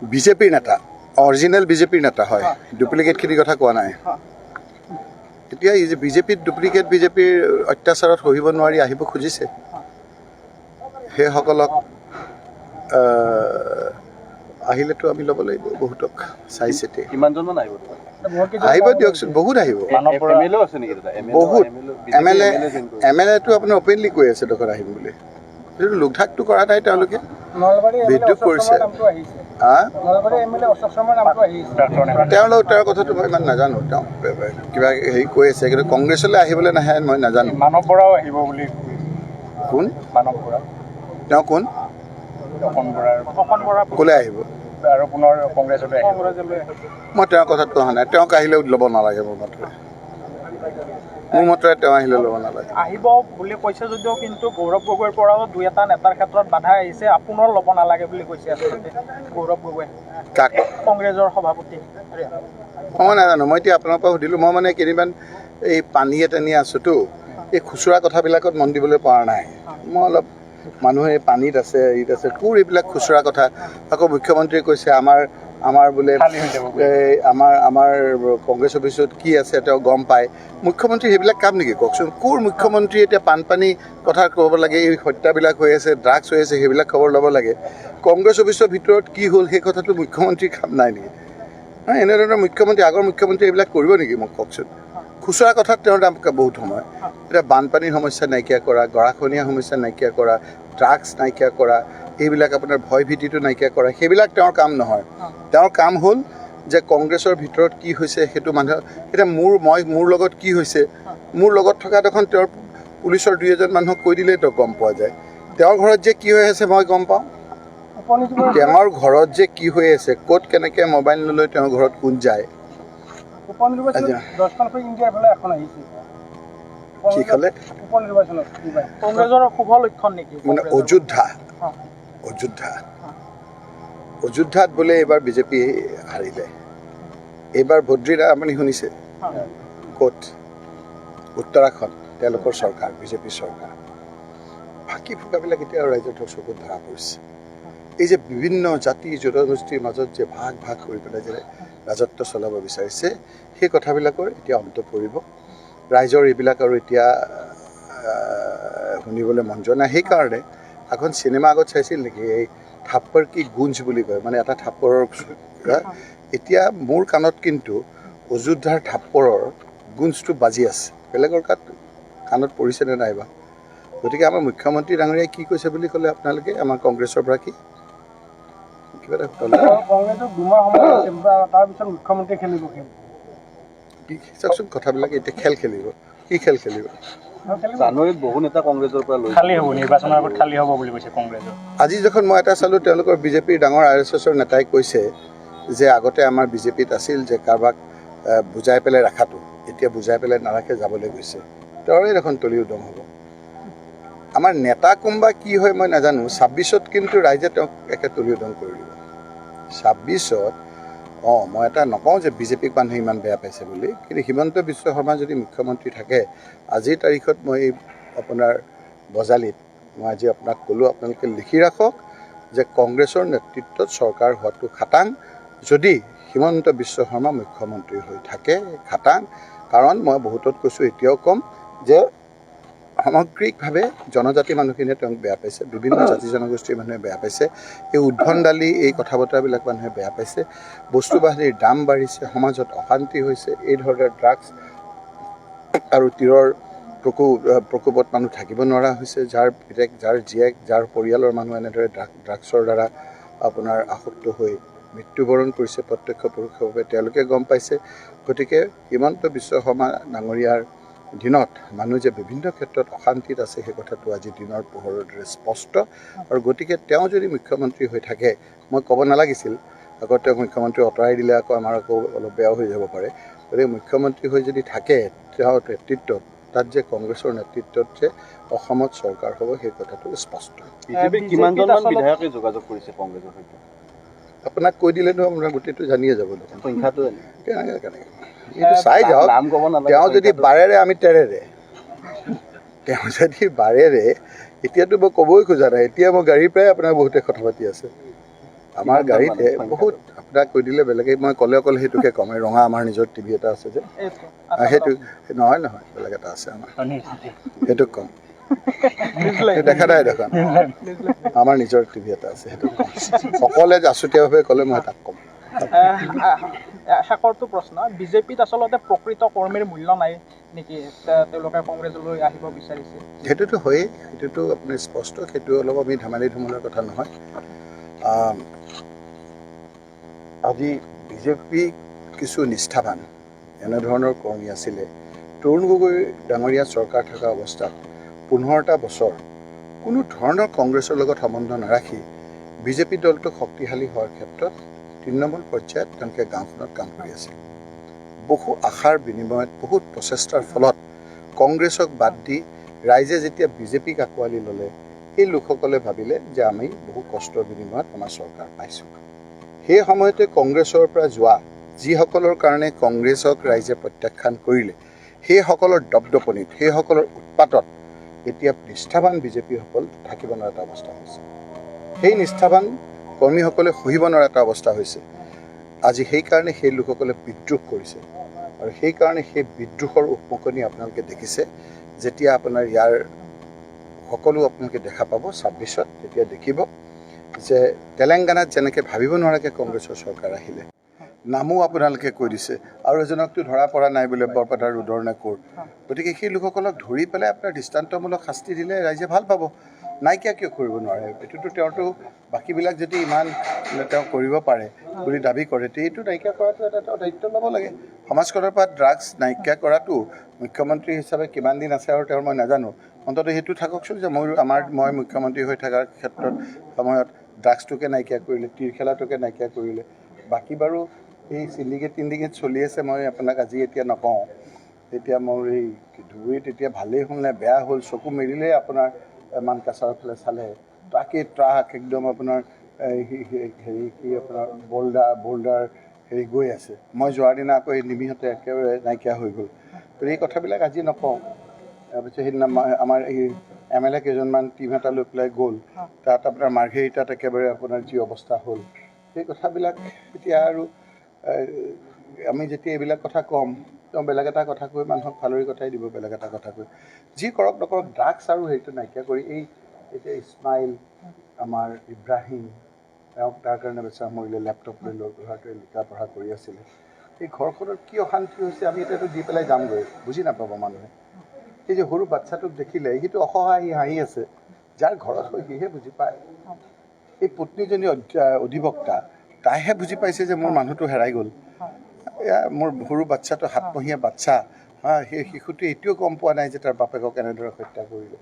বিজেপিৰ নেতা অৰিজিনেল বিজেপিৰ নেতা হয় ডুপ্লিকেটখিনিৰ কথা কোৱা নাই এতিয়া এই যে বিজেপিত ডুপ্লিকেট বিজেপিৰ অত্যাচাৰত সহিব নোৱাৰি আহিব খুজিছে সেইসকলক আহিলেতো আমি ল'ব লাগিব বহুতক চাই চিতি কিমানজনমান আহিব আহিব দিয়কচোন বহুত আহিব বহুত এম এল এটো আপোনাৰ অপেনলি কৈ আছে দোকান আহিম বুলি সেইটো লোকধাকটো কৰা নাই তেওঁলোকে বিদ্ৰোহ কৰিছে তেওঁৰ কথাটো মই ইমান নাজানো তেওঁ কিবা হেৰি কৈ আছে কিন্তু কংগ্ৰেছলৈ আহিবলৈ নাহে মই নাজানো মানৱ বৰাও আহিব বুলি কোন মানৱ বৰা তেওঁ কোন ক'লৈ আহিব আৰু পুনৰ কংগ্ৰেছলৈ আহিব মই তেওঁৰ কথাটো অহা নাই তেওঁক আহিলেও ল'ব নালাগে মোৰ মতেৰে তেওঁ আহিলে ল'ব নালাগে আহিব বুলি কৈছে যদিও কিন্তু গৌৰৱ গগৈৰ পৰাও দুই এটা নেতাৰ ক্ষেত্ৰত বাধা আহিছে আপোনাৰ ল'ব নালাগে বুলি কৈছে আচলতে গৌৰৱ গগৈ কাক কংগ্ৰেছৰ সভাপতি মই নাজানো মই এতিয়া আপোনাৰ পৰা সুধিলোঁ মই মানে কেইদিনমান এই পানী এটানি আছোঁতো এই খুচুৰা কথাবিলাকত মন দিবলৈ পৰা নাই মই অলপ মানুহে পানীত আছে ইত আছে কোৰ এইবিলাক খুচুৰা কথা আকৌ মুখ্যমন্ত্ৰীয়ে কৈছে আমাৰ বোলে আমাৰ কংগ্ৰেছ অফিচত কি আছে তেওঁ গম পায় মুখ্যমন্ত্ৰী সেইবিলাক কাম নেকি কওকচোন কোৰ মুখ্যমন্ত্ৰী এতিয়া বানপানী কথা ক'ব লাগে এই হত্যাবিলাক হৈ আছে ড্ৰাগছ হৈ আছে সেইবিলাক খবৰ ল'ব লাগে কংগ্ৰেছ অফিচৰ ভিতৰত কি হ'ল সেই কথাটো মুখ্যমন্ত্ৰীৰ কাম নাই নেকি এনেধৰণৰ মুখ্যমন্ত্ৰী আগৰ মুখ্যমন্ত্ৰী এইবিলাক কৰিব নেকি মোক কওকচোন খুচুৰা কথাত তেওঁৰ দাম বহুত সময় এতিয়া বানপানীৰ সমস্যা নাইকিয়া কৰা গৰাখহনীয়া সমস্যা নাইকিয়া কৰা ড্ৰাগছ নাইকিয়া কৰা এইবিলাক আপোনাৰ ভয় ভীতিটো নাইকিয়া কৰা সেইবিলাক তেওঁৰ কাম নহয় তেওঁৰ কাম হ'ল যে কংগ্ৰেছৰ ভিতৰত কি হৈছে সেইটো মানুহৰ এতিয়া মোৰ লগত কি হৈছে মোৰ লগত থকা দেখোন তেওঁৰ পুলিচৰ দুই এজন মানুহক কৈ দিলেই তো গম পোৱা যায় তেওঁৰ ঘৰত যে কি হৈ আছে মই গম পাওঁ তেওঁৰ ঘৰত যে কি হৈ আছে ক'ত কেনেকৈ মোবাইল নলৈ তেওঁৰ ঘৰত কোন যায় কি ক'লে কংগ্ৰেছৰ শুভ লক্ষণ নেকি মানে অযোধ্যাত বোলে এইবাৰ বিজেপি হাৰিলে এইবাৰ ভদ্ৰীৰা আপুনি শুনিছে ক'ত উত্তৰাখণ্ড তেওঁলোকৰ চৰকাৰ বিজেপি চৰকাৰ ফাঁকি ফুকাবিলাক এতিয়া ৰাইজৰ চকুত ধৰা পৰিছে এই যে বিভিন্ন জাতি জনগোষ্ঠীৰ মাজত যে ভাগ কৰি পেলাই যে ৰাজত্ব চলাব বিচাৰিছে সেই কথাবিলাকৰ এতিয়া অন্ত পৰিব ৰাইজৰ এইবিলাক আৰু এতিয়া শুনিবলৈ মন যোৱা নাই সেইকাৰণে এখন চিনেমা আগত চাইছিল নেকি এই থাপ্পৰ কি গুঞ্জ বুলি কয় মানে এটা থাপ্পৰৰ এতিয়া মোৰ কাণত কিন্তু অযোধ্যাৰ থাপ্পৰৰ গুঞ্জটো বাজি আছে বেলেগৰ কাণত পৰিছেনে নাইবা গতিকে আমাৰ মুখ্যমন্ত্ৰী ডাঙৰীয়াই কি কৈছে বুলি ক'লে আপোনালোকে আমাৰ কংগ্ৰেছৰ পৰা কি কিবা এটা তাৰপিছত মুখ্যমন্ত্ৰী খেলিব কি চাওকচোন কথাবিলাক এতিয়া খেলিব কি খেলিব জানুৱাৰীত বহু নেতা কংগ্ৰেছৰ পৰা খালী হ'ব নিৰ্বাচনৰ আগত খালী হ'ব বুলি কৈছে কংগ্ৰেছৰ আজি যখন মই এটা চালোঁ তেওঁলোকৰ বিজেপিৰ ডাঙৰ RSSৰ নেতাই কৈছে যে আগতে আমাৰ বিজেপিত আছিল যে কাৰোবাক বুজাই পেলাই ৰাখাটো এতিয়া বুজাই পেলাই নাৰাখে যাবলৈ গৈছে তেওঁৰে দেখোন তলি উদং হ'ব আমাৰ নেতা কোনোবা কি হয় মই নাজানো 26ত কিন্তু ৰাইজে তেওঁক একে তলি উদং কৰি দিব 26ত মই এটা নকওঁ যে বিজেপিক মানুহে ইমান বেয়া পাইছে বুলি কিন্তু হিমন্ত বিশ্ব শৰ্মা যদি মুখ্যমন্ত্ৰী থাকে আজিৰ তাৰিখত মই আপোনাৰ বজালিত মই আজি আপোনাক ক'লোঁ আপোনালোকে লিখি ৰাখক যে কংগ্ৰেছৰ নেতৃত্বত চৰকাৰ হোৱাটো খাটাং যদি হিমন্ত বিশ্ব শৰ্মা মুখ্যমন্ত্ৰী হৈ থাকে খাটাং কাৰণ মই বহুতত কৈছোঁ এতিয়াও ক'ম যে সামগ্ৰিকভাৱে জনজাতি মানুহখিনিয়ে তেওঁক বেয়া পাইছে বিভিন্ন জাতি জনগোষ্ঠীৰ মানুহে বেয়া পাইছে এই উদ্ভণ্ডালি এই কথা বতৰাবিলাক মানুহে বেয়া পাইছে বস্তু বাহানিৰ দাম বাঢ়িছে সমাজত অশান্তি হৈছে এই ধৰণৰ ড্ৰাগছ আৰু তীৰৰ প্ৰকোপত মানুহ থাকিব নোৱাৰা হৈছে যাৰ পিতেক যাৰ জীয়েক যাৰ পৰিয়ালৰ মানুহ এনেদৰে ড্ৰাগছৰ দ্বাৰা আপোনাৰ আসক্ত হৈ মৃত্যুবৰণ কৰিছে প্ৰত্যক্ষ পৰোক্ষভাৱে তেওঁলোকে গম পাইছে গতিকে হিমন্ত বিশ্ব শৰ্মা ডাঙৰীয়াৰ দিনত মানুহ যে বিভিন্ন ক্ষেত্ৰত অশান্তিত আছে সেই কথাটো আজি দিনৰ পোহৰৰ দৰে স্পষ্ট আৰু গতিকে তেওঁ যদি মুখ্যমন্ত্ৰী হৈ থাকে মই ক'ব নালাগিছিল আকৌ তেওঁ মুখ্যমন্ত্ৰী আঁতৰাই দিলে আকৌ আমাৰ আকৌ অলপ বেয়াও হৈ যাব পাৰে গতিকে মুখ্যমন্ত্ৰী হৈ যদি থাকে তেওঁৰ নেতৃত্বত তাত যে কংগ্ৰেছৰ নেতৃত্বত যে অসমত চৰকাৰ হ'ব সেই কথাটো স্পষ্ট কিমানজনমান বিধায়কে যোগাযোগ কৰিছে কংগ্ৰেছৰ সৈতে আপোনাক কৈ দিলেনো আপোনাৰ গোটেইটো জানিয়ে যাব সংখ্যাটো কেনেকৈ এইটো চাই যাওক তেওঁ যদি বাৰেৰে আমি তেৰেৰে তেওঁ যদি বাৰেৰে এতিয়াতো মই ক'বই খোজা নাই এতিয়া মই গাড়ীৰ পৰাই আপোনাৰ বহুতে কথা পাতি আছে আমাৰ গাড়ীতে বহুত আপোনাক কৈ দিলে বেলেগে মই ক'লে সেইটোকে ক'ম এই ৰঙা আমাৰ নিজৰ টিভি এটা আছে যে এইটো সেইটো নহয় বেলেগ এটা আছে আমাৰ সেইটোক ক'ম দেখা নাই দেখোন আমাৰ নিজৰ টিভি এটা আছে সেইটো সকলোৱে আছুতীয়াভাৱে ক'লে মই তাক ক'ম শেষৰটো প্ৰশ্ন বিজেপিত আচলতে প্ৰকৃত কৰ্মীৰ মূল্য নাই নেকি তেওঁলোকে কংগ্ৰেছলৈ আহিব বিচাৰিছে সেইটোতো হয়েই সেইটোতো আপুনি স্পষ্ট সেইটো অলপ আমি ধেমালি ধুমুলাৰ কথা নহয় আজি বিজেপি কিছু নিষ্ঠাবান এনেধৰণৰ কৰ্মী আছিলে তৰুণ গগৈ ডাঙৰীয়া চৰকাৰ থকা অৱস্থাত 15টা বছৰ কোনো ধৰণৰ কংগ্ৰেছৰ লগত সম্বন্ধ নাৰাখি বিজেপি দলটোক শক্তিশালী হোৱাৰ ক্ষেত্ৰত তৃণমূল পৰ্যায়ত তেওঁলোকে গাঁওখনত কাম কৰি আছে বহু আশাৰ বিনিময়ত বহুত প্ৰচেষ্টাৰ ফলত কংগ্ৰেছক বাদ দি ৰাইজে যেতিয়া বিজেপিক আঁকোৱালি ল'লে এই লোকসকলে ভাবিলে যে আমি বহু কষ্টৰ বিনিময়ত আমাৰ চৰকাৰ পাইছোঁ সেই সময়তে কংগ্ৰেছৰ পৰা যোৱা যিসকলৰ কাৰণে কংগ্ৰেছক ৰাইজে প্ৰত্যাখ্যান কৰিলে সেইসকলৰ দপদপনিত সেইসকলৰ উৎপাতত এতিয়া নিষ্ঠাবান বিজেপিসকল থাকিব নোৱাৰা এটা অৱস্থা হৈছে সেই নিষ্ঠাবান কৰ্মীসকলে সহিব নোৱাৰা এটা অৱস্থা হৈছে আজি সেইকাৰণে সেই লোকসকলে বিদ্ৰোহ কৰিছে আৰু সেইকাৰণে সেই বিদ্ৰোহৰ উপকণি আপোনালোকে দেখিছে যেতিয়া আপোনাৰ ইয়াৰ সকলো আপোনালোকে দেখা পাব 26ত তেতিয়া দেখিব যে তেলেংগানাত যেনেকৈ ভাবিব নোৱাৰাকৈ কংগ্ৰেছৰ চৰকাৰ আহিলে নামো আপোনালোকে কৈ দিছে আৰু এজনকতো ধৰা পৰা নাই বোলে বৰপেটা ৰোডৰ নে ক'ৰ গতিকে সেই লোকসকলক ধৰি পেলাই আপোনাৰ দৃষ্টান্তমূলক শাস্তি দিলে ৰাইজে ভাল পাব নাইকিয়া কিয় কৰিব নোৱাৰে এইটোতো তেওঁতো বাকীবিলাক যদি ইমান তেওঁ কৰিব পাৰে বুলি দাবী কৰে এইটো নাইকিয়া কৰাটো এটা দায়িত্ব ল'ব লাগে সমাজখনৰ পৰা ড্ৰাগছ নাইকিয়া কৰাটো মুখ্যমন্ত্ৰী হিচাপে কিমান দিন আছে আৰু তেওঁৰ মই নাজানো অন্ততঃ সেইটো থাককচোন যে মই মুখ্যমন্ত্ৰী হৈ থকাৰ ক্ষেত্ৰত সময়ত ড্ৰাগছটোকে নাইকিয়া কৰিলে তীৰ খেলাটোকে নাইকিয়া কৰিলে বাকী বাৰু এই চিণ্ডিকেট চলি আছে মই আপোনাক আজি এতিয়া নকওঁ এতিয়া মোৰ এই ধুবুৰীত এতিয়া ভালেই হ'ল নে বেয়া হ'ল চকু মেলিলেই আপোনাৰ মানকাছাৰৰ ফালে চালে ট্ৰাক একদম আপোনাৰ হেৰি কি আপোনাৰ বোল্ডাৰ হেৰি গৈ আছে মই যোৱাৰ দিনা আকৌ এই নিমিহঁতে একেবাৰে নাইকিয়া হৈ গ'ল তো এই কথাবিলাক আজি নকওঁ তাৰপিছত সেইদিনা আমাৰ এই MLA কেইজনমান টিম এটা লৈ পেলাই গ'ল তাত আপোনাৰ মাৰ্ঘেৰিটাত একেবাৰে আপোনাৰ যি অৱস্থা হ'ল সেই কথাবিলাক এতিয়া আৰু আমি যেতিয়া এইবিলাক কথা ক'ম তেওঁ বেলেগ এটা কথা কৈ মানুহক ফালৰি কথাই দিব বেলেগ এটা কথা কৈ যি কৰক নকৰক ড্ৰাগছ আৰু হেৰিটো নাইকিয়া কৰি এই এতিয়া ইছমাইল আমাৰ ইব্ৰাহিম তেওঁক তাৰ কাৰণে বেচা মৰিলে লেপটপ লৈ ল'ৰাটোৱে লিখা পঢ়া কৰি আছিলে এই ঘৰখনৰ কি অশান্তি হৈছে আমি এতিয়াতো দি পেলাই যামগৈ বুজি নাপাব মানুহে এই যে সৰু বাচ্ছাটোক দেখিলে সিটো অসহায় হাঁহি আছে যাৰ ঘৰত হৈ সিহে বুজি পায় এই পত্নীজনী অধিবক্তা তাইহে বুজি পাইছে যে মোৰ মানুহটো হেৰাই গ'ল এয়া মোৰ সৰু বাচ্ছাটো 7 মহীয়া বাচ্ছা সেই শিশুটোৱে এতিয়াও গম পোৱা নাই যে তাৰ বাপেকক এনেদৰে হত্যা কৰিলে